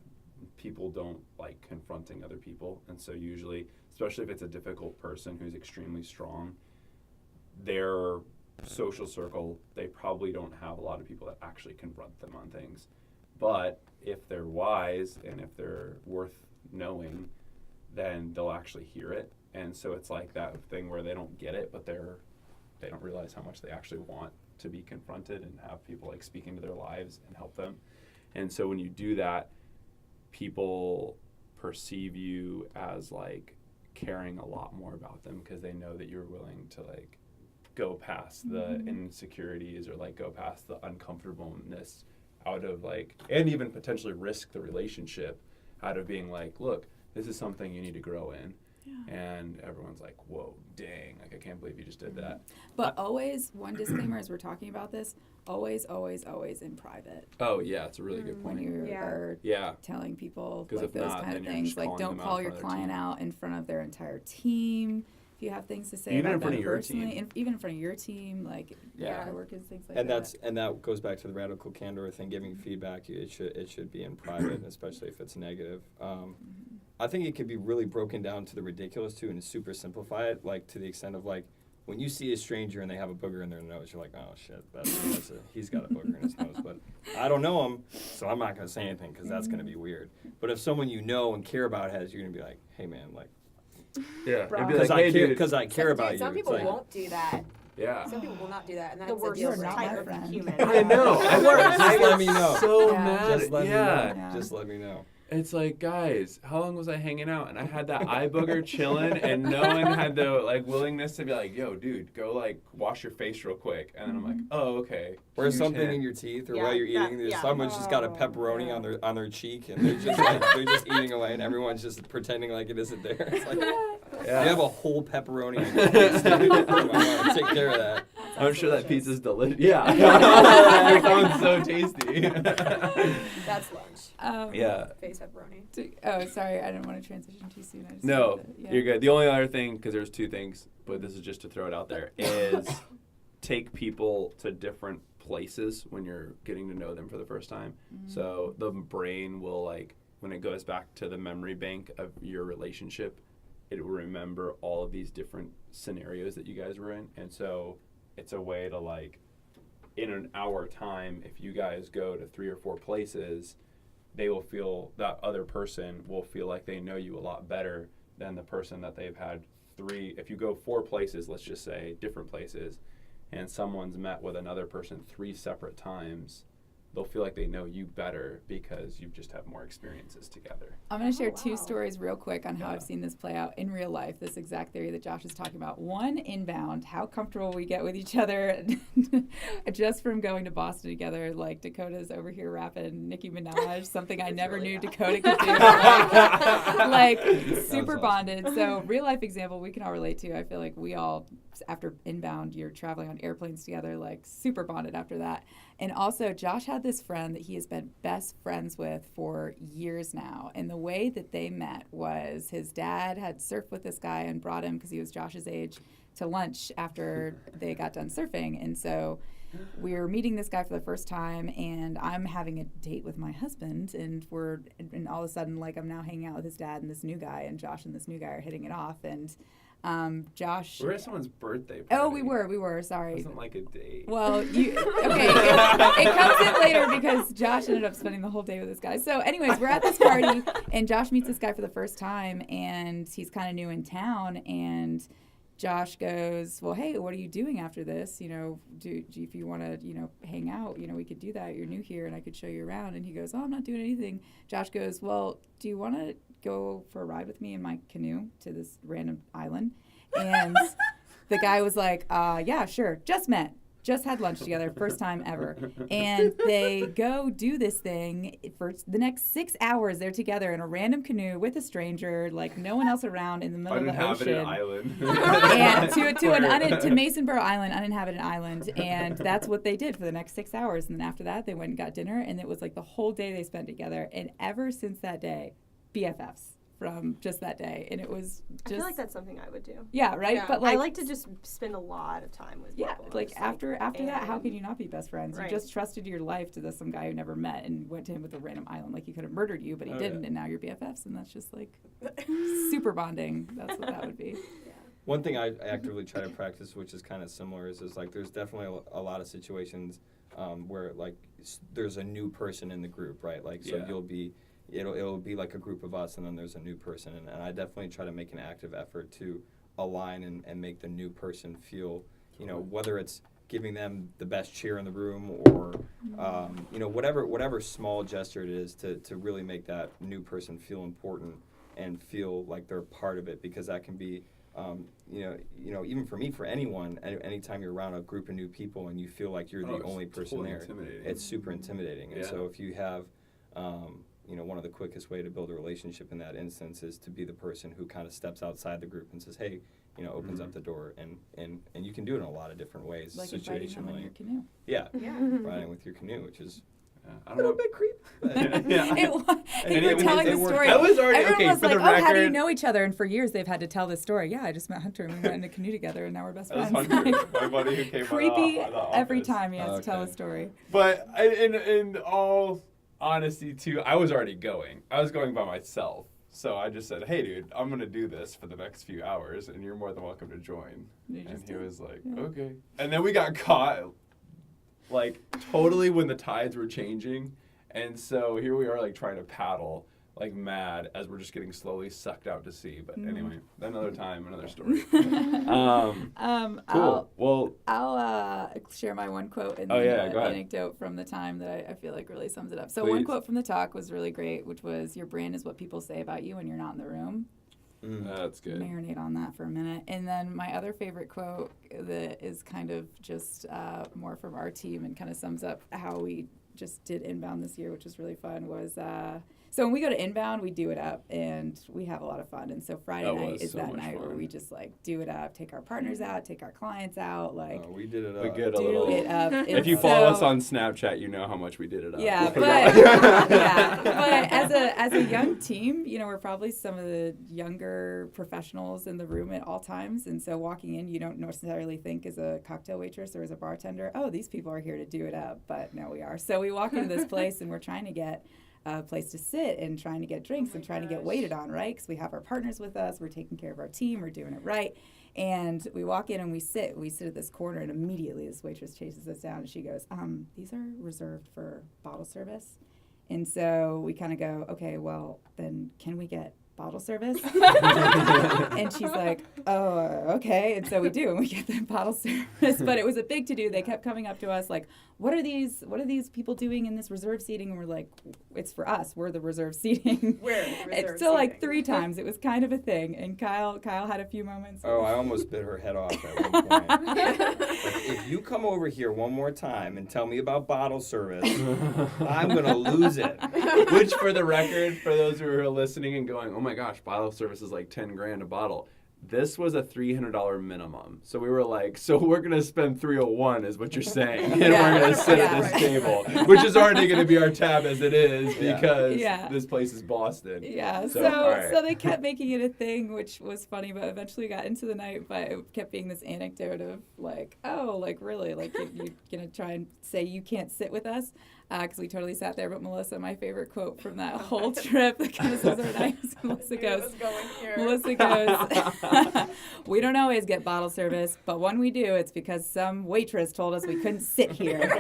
people don't like confronting other people, and so usually, especially if it's a difficult person who's extremely strong, their social circle, they probably don't have a lot of people that actually confront them on things. But if they're wise and if they're worth knowing, then they'll actually hear it. And so it's like that thing where they don't get it, but they don't realize how much they actually want to be confronted and have people like speak into their lives and help them. And so when you do that, people perceive you as like caring a lot more about them, because they know that you're willing to like go past the insecurities or like go past the uncomfortableness out of like, and even potentially risk the relationship out of being like, look, this is something you need to grow in. Yeah. And everyone's like, whoa, dang, like I can't believe you just did that. But always, one disclaimer as we're talking about this, always in private. Oh yeah, it's a really good point. When you are telling people 'Cause like if those not, kind of then you're things, just like calling don't them out call in your front of their client team. out in front of their entire team. If you have things to say Even in about front them of your personally, team. even in front of your team, like Yeah. coworkers, things like And that. that goes back to the radical candor thing, giving feedback. It should be in private, especially if it's negative. I think it could be really broken down to the ridiculous too, and super simplify it, like to the extent of like when you see a stranger and they have a booger in their nose, you're like, oh shit, he's got a booger in his nose, but I don't know him, so I'm not gonna say anything because that's gonna be weird. But if someone you know and care about has, you're gonna be like, hey man, like, Yeah, Bro. it'd be like, hey, dude, because I care about you. Some It's people like, won't do that. yeah. Some people will not do that, and that's The a worst deal You're not my breaker. friend. human. I know. Just let me know. So Yeah. mad. Just let me yeah. know. Just let me know. It's like, guys, how long was I hanging out? And I had that eye booger chilling, and no one had the like willingness to be like, yo, dude, go like wash your face real quick. And then I'm like, oh, okay. Or Huge something hint. in your teeth, or Yeah, while you're eating, that- yeah. someone's just got a pepperoni on their cheek, and they're just like, they're just eating away, and everyone's just pretending like it isn't there. It's like, Yeah. you have a whole pepperoni on your face, dude. I want to take care of that. I'm sure that pizza's delicious. Yeah. It sounds so tasty. That's lunch. Yeah. Face pepperoni. Oh, sorry, I didn't want to transition too soon. I just No, wanted to- yeah. you're good. The only other thing, because there's 2 things, but this is just to throw it out there, is take people to different places when you're getting to know them for the first time. So the brain will, like, when it goes back to the memory bank of your relationship, it will remember all of these different scenarios that you guys were in. And so it's a way to, like, in an hour time, if you guys go to 3 or 4 places, they will feel, that other person will feel like they know you a lot better than the person that they've had 3. If you go 4 places, let's just say different places, and someone's met with another person 3 separate times, they'll feel like they know you better because you just have more experiences together. I'm going to share wow. 2 stories real quick on how I've seen this play out in real life, this exact theory that Josh is talking about. One, inbound, how comfortable we get with each other just from going to Boston together. Like, Dakota's over here rapping Nicki Minaj, something I never really knew bad. Dakota could do. Like super awesome. bonded. So real life example we can all relate to. I feel like we all, after inbound, you're traveling on airplanes together, like super bonded after that. And also, Josh had this friend that he has been best friends with for years now. And the way that they met was his dad had surfed with this guy and brought him, because he was Josh's age, to lunch after they got done surfing. And so we were meeting this guy for the first time, and I'm having a date with my husband, and all of a sudden, like, I'm now hanging out with his dad and this new guy, and Josh and this new guy are hitting it off. And Josh. We were at someone's birthday party. Oh, we were. Sorry. It wasn't like a date. Well, it comes in later because Josh ended up spending the whole day with this guy. So anyways, we're at this party, and Josh meets this guy for the first time, and he's kind of new in town, and Josh goes, well, hey, what are you doing after this? You know, if you want to, hang out, we could do that. You're new here, and I could show you around. And he goes, oh, I'm not doing anything. Josh goes, well, do you want to go for a ride with me in my canoe to this random island? And the guy was like, yeah, sure. Just had lunch together, first time ever. And they go do this thing for the next 6 hours. They're together in a random canoe with a stranger, like no one else around, in the middle of the ocean. Island. And to Masonboro Island, uninhabited island. And that's what they did for the next 6 hours. And then after that, they went and got dinner. And it was like the whole day they spent together. And ever since that day, BFFs. From just that day, and it was just. I feel like that's something I would do. Yeah, right. Yeah. But like, I like to just spend a lot of time with people. like Just, after that, how can you not be best friends? Right. You just trusted your life to some guy who never met and went to him with a random island. Like, he could have murdered you, but he didn't, yeah. and now you're BFFs, and that's just like super bonding. That's what that would be. One thing I actively try to practice, which is kind of similar, is like there's definitely a lot of situations where like there's a new person in the group, right? Like, so it'll be like a group of us, and then there's a new person, and I definitely try to make an active effort to align and make the new person feel, whether it's giving them the best cheer in the room or, whatever small gesture it is to really make that new person feel important and feel like they're part of it, because that can be, even for me, for anyone, anytime you're around a group of new people and you feel like you're the only person totally there, intimidating. it's super intimidating. And Yeah. so if you have, one of the quickest way to build a relationship in that instance is to be the person who kind of steps outside the group and says, hey, opens up the door, and you can do it in a lot of different ways, Like inviting him in your situationally. canoe. Yeah, Yeah. riding with your canoe, which is I a don't little know. bit creepy. Yeah. It was, And you were it telling the worked. story. I was already Everyone okay was for like, the oh, how do you record. know each other? And for years they've had to tell this story. Yeah, I just met Hunter and we went in a canoe together, and now we're best That was friends. Hunter, my buddy who came Creepy by the every office. time he has to tell a Okay. story. But in all honesty, too, I was already going. I was going by myself. So I just said, hey, dude, I'm going to do this for the next few hours, and you're more than welcome to join. You And just he did. was like, Yeah. okay. And then we got caught, like, totally when the tides were changing. And so here we are, like, trying to paddle like mad as we're just getting slowly sucked out to sea. But anyway, another time, another story. Cool. I'll share my one quote and Oh, then yeah, an go ahead. anecdote from the time that I feel like really sums it up. So Please. one quote from the talk was really great, which was, your brand is what people say about you when you're not in the room. That's good. Marinate on that for a minute. And then my other favorite quote that is kind of just more from our team and kind of sums up how we just did inbound this year, which was really fun, was So when we go to Inbound, we do it up, and we have a lot of fun. And so Friday That night was is so that much night where fun. we just like do it up, take our partners out, take our clients out, like We did it We up. get a do little. it up. If you It's follow us so- on Snapchat, you know how much we did it up. Yeah, We'll put but it out. yeah, but as a young team, we're probably some of the younger professionals in the room at all times, and so walking in, you don't necessarily think as a cocktail waitress or as a bartender, oh, these people are here to do it up, but no, we are. So we walk into this place and we're trying to get a place to sit and trying to get drinks and trying to get waited on, right? Because we have our partners with us, we're taking care of our team, we're doing it right. And we walk in and we sit at this corner, and immediately this waitress chases us down and she goes, these are reserved for bottle service. And so we kind of go, okay, well, then can we get bottle service? And she's like, oh, okay. And so we do, and we get the bottle service. But it was a big to-do. They kept coming up to us like, what are these people doing in this reserve seating? And we're like, it's for us. We're the reserve seating. We're And reserve so like seating. 3 times. It was kind of a thing. And Kyle had a few moments. Oh, I almost bit her head off at one point. Like, if you come over here one more time and tell me about bottle service, I'm going to lose it. Which, for the record, for those who are listening and going, oh my gosh, bottle service is like $10,000 a bottle. This was a $300 minimum. So we were like, so we're going to spend $301 is what you're saying. And Yeah. we're going to sit at this Yeah. table, which is already going to be our tab as it is Yeah. because Yeah. this place is Boston. Yeah, So, so all right. so they kept making it a thing, which was funny, but eventually got into the night, but it kept being this anecdote of like, oh, like really, like you're gonna try and say you can't sit with us, because we totally sat there. But Melissa, my favorite quote from that whole trip, that kind of says our night, Melissa It goes, was going here. Melissa goes, we don't always get bottle service, but when we do, it's because some waitress told us we couldn't sit here.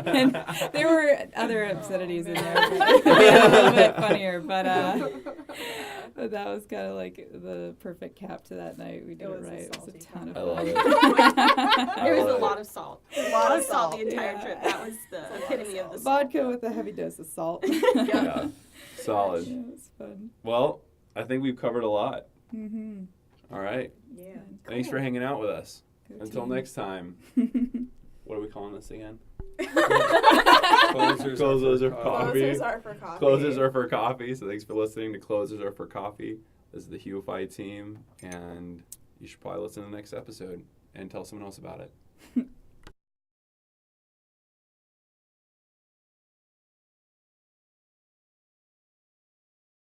And there were other obscenities in there, but they made it a little bit funnier. But that was kind of like the perfect cap to that night. We did It it was a right. It was a salty ton of I love fun. it. There was love a it. lot of salt. A lot of salt, the entire yeah. trip. That was the It's a lot of epitome of salt. the salt. Vodka with a heavy dose of salt. Yeah. Solid. Yeah, it was fun. Well, I think we've covered a lot. Mm-hmm. All right. Yeah. Thanks for hanging out with us. Go Until team. next time. What are we calling this again? Closers Closers are are for coffee. Closers are for coffee. Closers are for coffee. So thanks for listening to Closers Are for Coffee. This is the Huify team, and you should probably listen to the next episode and tell someone else about it.